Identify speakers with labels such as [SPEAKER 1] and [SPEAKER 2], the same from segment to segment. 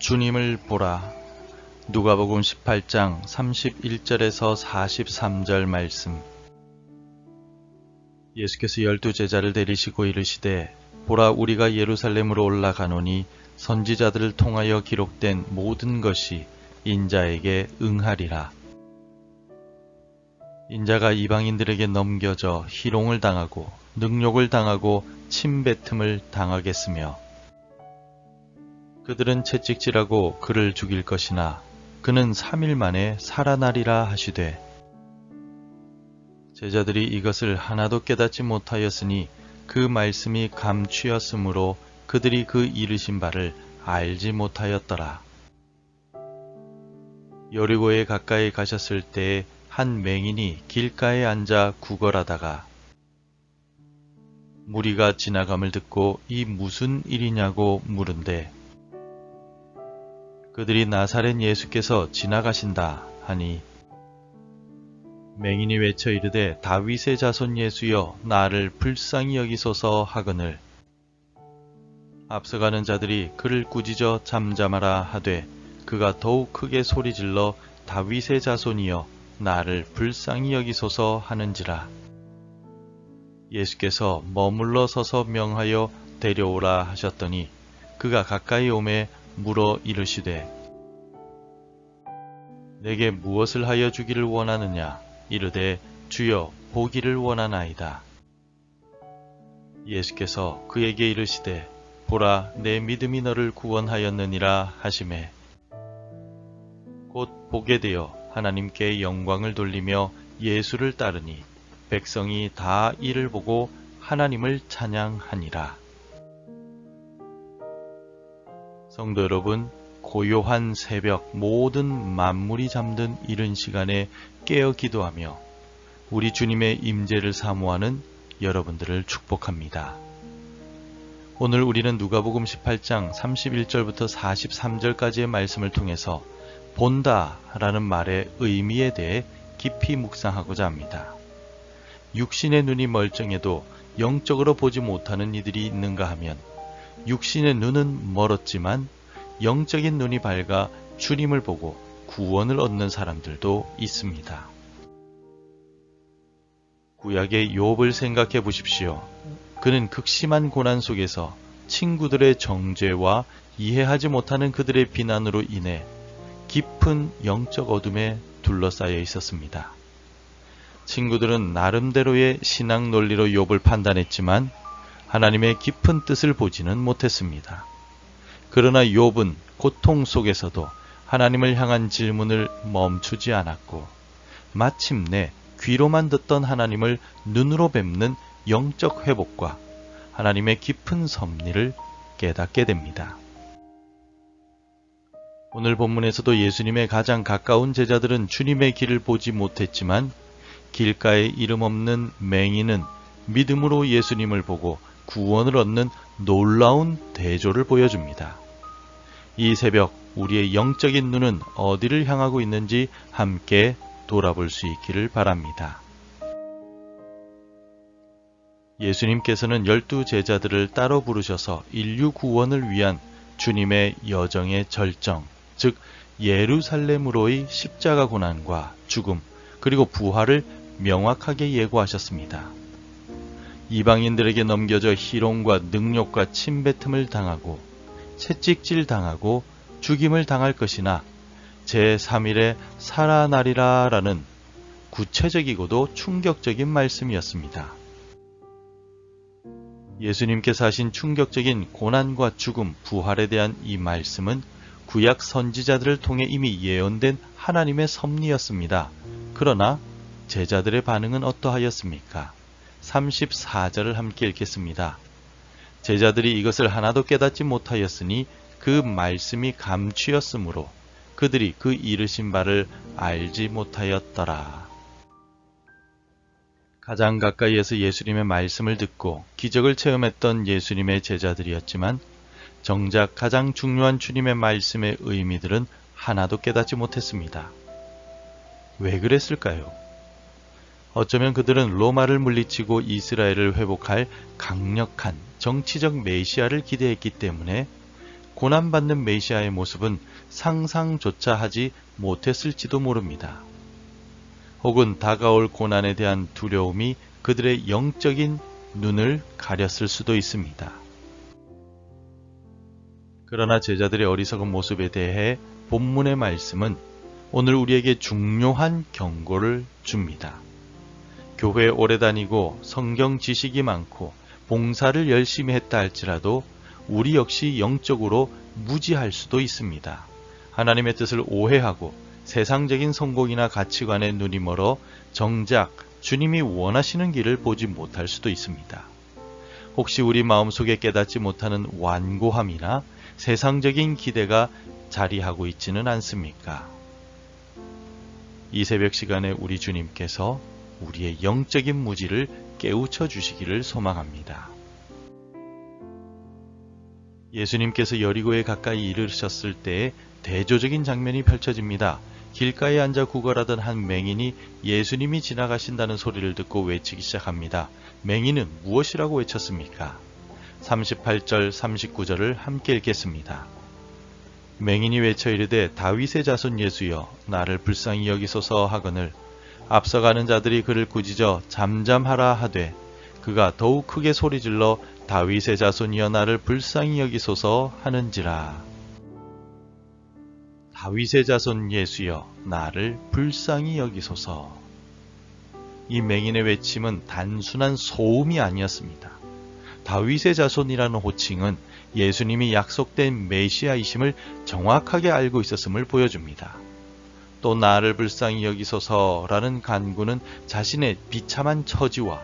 [SPEAKER 1] 주님을 보라. 누가복음 18장 31절에서 43절 말씀. 예수께서 12제자를 데리시고 이르시되 보라, 우리가 예루살렘으로 올라가노니 선지자들을 통하여 기록된 모든 것이 인자에게 응하리라. 인자가 이방인들에게 넘겨져 희롱을 당하고 능욕을 당하고 침뱉음을 당하겠으며 그들은 채찍질하고 그를 죽일 것이나 그는 3일 만에 살아나리라 하시되, 제자들이 이것을 하나도 깨닫지 못하였으니 그 말씀이 감추었으므로 그들이 그 이르신 바를 알지 못하였더라. 여리고에 가까이 가셨을 때에 한 맹인이 길가에 앉아 구걸하다가 무리가 지나감을 듣고 이 무슨 일이냐고 물은데, 그들이 나사렛 예수께서 지나가신다 하니 맹인이 외쳐 이르되 다윗의 자손 예수여 나를 불쌍히 여기소서 하거늘, 앞서가는 자들이 그를 꾸짖어 잠잠하라 하되 그가 더욱 크게 소리질러 다윗의 자손이여 나를 불쌍히 여기소서 하는지라. 예수께서 머물러 서서 명하여 데려오라 하셨더니 그가 가까이 오매 물어 이르시되, 내게 무엇을 하여 주기를 원하느냐? 이르되 주여 보기를 원하나이다. 예수께서 그에게 이르시되 보라, 내 믿음이 너를 구원하였느니라 하시매 곧 보게 되어 하나님께 영광을 돌리며 예수를 따르니 백성이 다 이를 보고 하나님을 찬양하니라. 성도 여러분, 고요한 새벽 모든 만물이 잠든 이른 시간에 깨어 기도하며 우리 주님의 임재를 사모하는 여러분들을 축복합니다. 오늘 우리는 누가복음 18장 31절부터 43절까지의 말씀을 통해서 본다 라는 말의 의미에 대해 깊이 묵상하고자 합니다. 육신의 눈이 멀쩡해도 영적으로 보지 못하는 이들이 있는가 하면, 육신의 눈은 멀었지만 영적인 눈이 밝아 주님을 보고 구원을 얻는 사람들도 있습니다. 구약의 욥을 생각해 보십시오. 그는 극심한 고난 속에서 친구들의 정죄와 이해하지 못하는 그들의 비난으로 인해 깊은 영적 어둠에 둘러싸여 있었습니다. 친구들은 나름대로의 신앙 논리로 욥을 판단했지만 하나님의 깊은 뜻을 보지는 못했습니다. 그러나 욥은 고통 속에서도 하나님을 향한 질문을 멈추지 않았고 마침내 귀로만 듣던 하나님을 눈으로 뵙는 영적 회복과 하나님의 깊은 섭리를 깨닫게 됩니다. 오늘 본문에서도 예수님의 가장 가까운 제자들은 주님의 길을 보지 못했지만 길가에 이름 없는 맹인은 믿음으로 예수님을 보고 구원을 얻는 놀라운 대조를 보여줍니다. 이 새벽 우리의 영적인 눈은 어디를 향하고 있는지 함께 돌아볼 수 있기를 바랍니다. 예수님께서는 12제자들을 따로 부르셔서 인류 구원을 위한 주님의 여정의 절정, 즉 예루살렘으로의 십자가 고난과 죽음, 그리고 부활을 명확하게 예고하셨습니다. 이방인들에게 넘겨져 희롱과 능욕과 침뱉음을 당하고 채찍질 당하고 죽임을 당할 것이나 제3일에 살아나리라 라는 구체적이고도 충격적인 말씀이었습니다. 예수님께서 하신 충격적인 고난과 죽음, 부활에 대한 이 말씀은 구약 선지자들을 통해 이미 예언된 하나님의 섭리였습니다. 그러나 제자들의 반응은 어떠하였습니까? 34절을 함께 읽겠습니다. 제자들이 이것을 하나도 깨닫지 못하였으니 그 말씀이 감추었으므로 그들이 그 이르신 바를 알지 못하였더라. 가장 가까이에서 예수님의 말씀을 듣고 기적을 체험했던 예수님의 제자들이었지만 정작 가장 중요한 주님의 말씀의 의미들은 하나도 깨닫지 못했습니다. 왜 그랬을까요? 어쩌면 그들은 로마를 물리치고 이스라엘을 회복할 강력한 정치적 메시아를 기대했기 때문에 고난받는 메시아의 모습은 상상조차 하지 못했을지도 모릅니다. 혹은 다가올 고난에 대한 두려움이 그들의 영적인 눈을 가렸을 수도 있습니다. 그러나 제자들의 어리석은 모습에 대해 본문의 말씀은 오늘 우리에게 중요한 경고를 줍니다. 교회에 오래 다니고 성경 지식이 많고 봉사를 열심히 했다 할지라도 우리 역시 영적으로 무지할 수도 있습니다. 하나님의 뜻을 오해하고 세상적인 성공이나 가치관에 눈이 멀어 정작 주님이 원하시는 길을 보지 못할 수도 있습니다. 혹시 우리 마음속에 깨닫지 못하는 완고함이나 세상적인 기대가 자리하고 있지는 않습니까? 이 새벽 시간에 우리 주님께서 우리의 영적인 무지를 깨우쳐 주시기를 소망합니다. 예수님께서 여리고에 가까이 이르셨을 때에 대조적인 장면이 펼쳐집니다. 길가에 앉아 구걸하던 한 맹인이 예수님이 지나가신다는 소리를 듣고 외치기 시작합니다. 맹인은 무엇이라고 외쳤습니까? 38절, 39절을 함께 읽겠습니다. 맹인이 외쳐 이르되 다윗의 자손 예수여 나를 불쌍히 여기소서 하거늘 앞서가는 자들이 그를 꾸짖어 잠잠하라 하되 그가 더욱 크게 소리질러 다윗의 자손이여 나를 불쌍히 여기소서 하는지라. 다윗의 자손 예수여 나를 불쌍히 여기소서. 이 맹인의 외침은 단순한 소음이 아니었습니다. 다윗의 자손이라는 호칭은 예수님이 약속된 메시아이심을 정확하게 알고 있었음을 보여줍니다. 또 나를 불쌍히 여기소서라는 간구는 자신의 비참한 처지와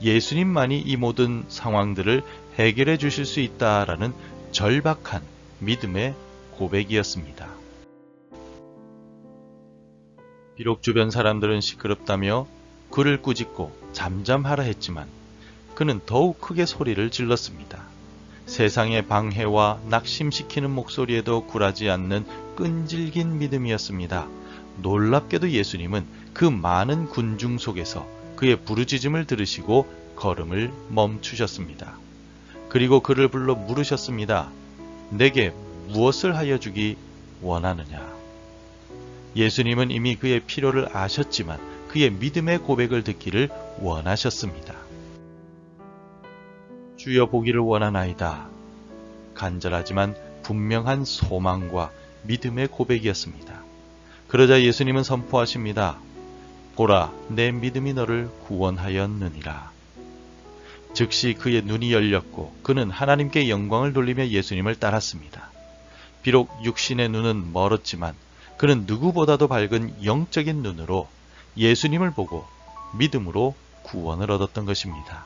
[SPEAKER 1] 예수님만이 이 모든 상황들을 해결해 주실 수 있다라는 절박한 믿음의 고백이었습니다. 비록 주변 사람들은 시끄럽다며 그를 꾸짖고 잠잠하라 했지만 그는 더욱 크게 소리를 질렀습니다. 세상의 방해와 낙심시키는 목소리에도 굴하지 않는 끈질긴 믿음이었습니다. 놀랍게도 예수님은 그 많은 군중 속에서 그의 부르짖음을 들으시고 걸음을 멈추셨습니다. 그리고 그를 불러 물으셨습니다. 내게 무엇을 하여 주기 원하느냐? 예수님은 이미 그의 필요를 아셨지만 그의 믿음의 고백을 듣기를 원하셨습니다. 주여 보기를 원하나이다. 간절하지만 분명한 소망과 믿음의 고백이었습니다. 그러자 예수님은 선포하십니다. 보라, 내 믿음이 너를 구원하였느니라. 즉시 그의 눈이 열렸고 그는 하나님께 영광을 돌리며 예수님을 따랐습니다. 비록 육신의 눈은 멀었지만 그는 누구보다도 밝은 영적인 눈으로 예수님을 보고 믿음으로 구원을 얻었던 것입니다.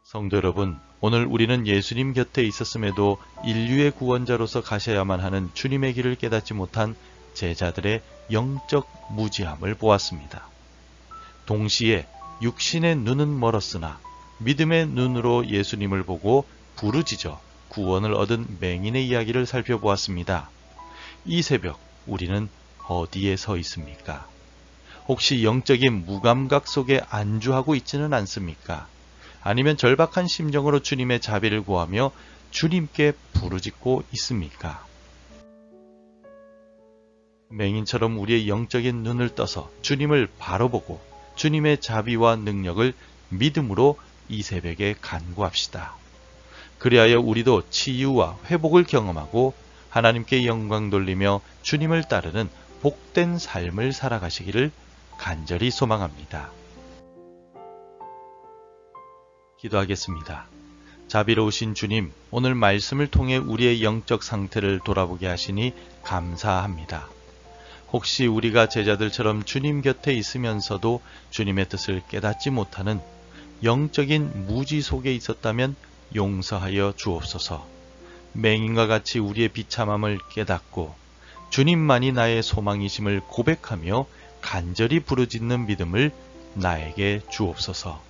[SPEAKER 1] 성도 여러분, 오늘 우리는 예수님 곁에 있었음에도 인류의 구원자로서 가셔야만 하는 주님의 길을 깨닫지 못한 제자들의 영적 무지함을 보았습니다. 동시에 육신의 눈은 멀었으나 믿음의 눈으로 예수님을 보고 부르짖어 구원을 얻은 맹인의 이야기를 살펴보았습니다. 이 새벽 우리는 어디에 서 있습니까? 혹시 영적인 무감각 속에 안주하고 있지는 않습니까? 아니면 절박한 심정으로 주님의 자비를 구하며 주님께 부르짖고 있습니까? 맹인처럼 우리의 영적인 눈을 떠서 주님을 바로 보고 주님의 자비와 능력을 믿음으로 이 새벽에 간구합시다. 그리하여 우리도 치유와 회복을 경험하고 하나님께 영광 돌리며 주님을 따르는 복된 삶을 살아가시기를 간절히 소망합니다. 기도하겠습니다. 자비로우신 주님, 오늘 말씀을 통해 우리의 영적 상태를 돌아보게 하시니 감사합니다. 혹시 우리가 제자들처럼 주님 곁에 있으면서도 주님의 뜻을 깨닫지 못하는 영적인 무지 속에 있었다면 용서하여 주옵소서. 맹인과 같이 우리의 비참함을 깨닫고 주님만이 나의 소망이심을 고백하며 간절히 부르짖는 믿음을 나에게 주옵소서.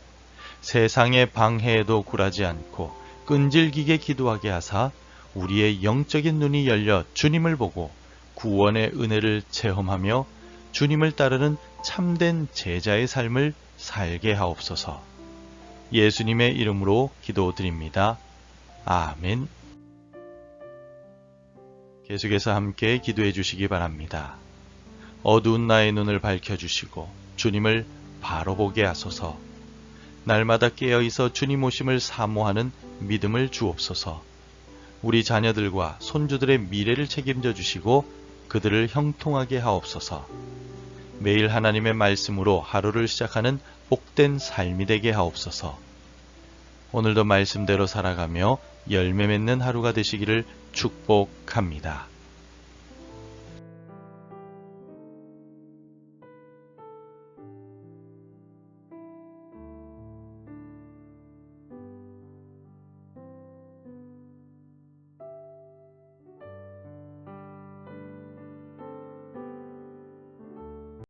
[SPEAKER 1] 세상의 방해에도 굴하지 않고 끈질기게 기도하게 하사 우리의 영적인 눈이 열려 주님을 보고 구원의 은혜를 체험하며 주님을 따르는 참된 제자의 삶을 살게 하옵소서. 예수님의 이름으로 기도드립니다. 아멘. 계속해서 함께 기도해 주시기 바랍니다. 어두운 나의 눈을 밝혀주시고 주님을 바로 보게 하소서. 날마다 깨어있어 주님 오심을 사모하는 믿음을 주옵소서. 우리 자녀들과 손주들의 미래를 책임져 주시고 그들을 형통하게 하옵소서. 매일 하나님의 말씀으로 하루를 시작하는 복된 삶이 되게 하옵소서. 오늘도 말씀대로 살아가며 열매 맺는 하루가 되시기를 축복합니다.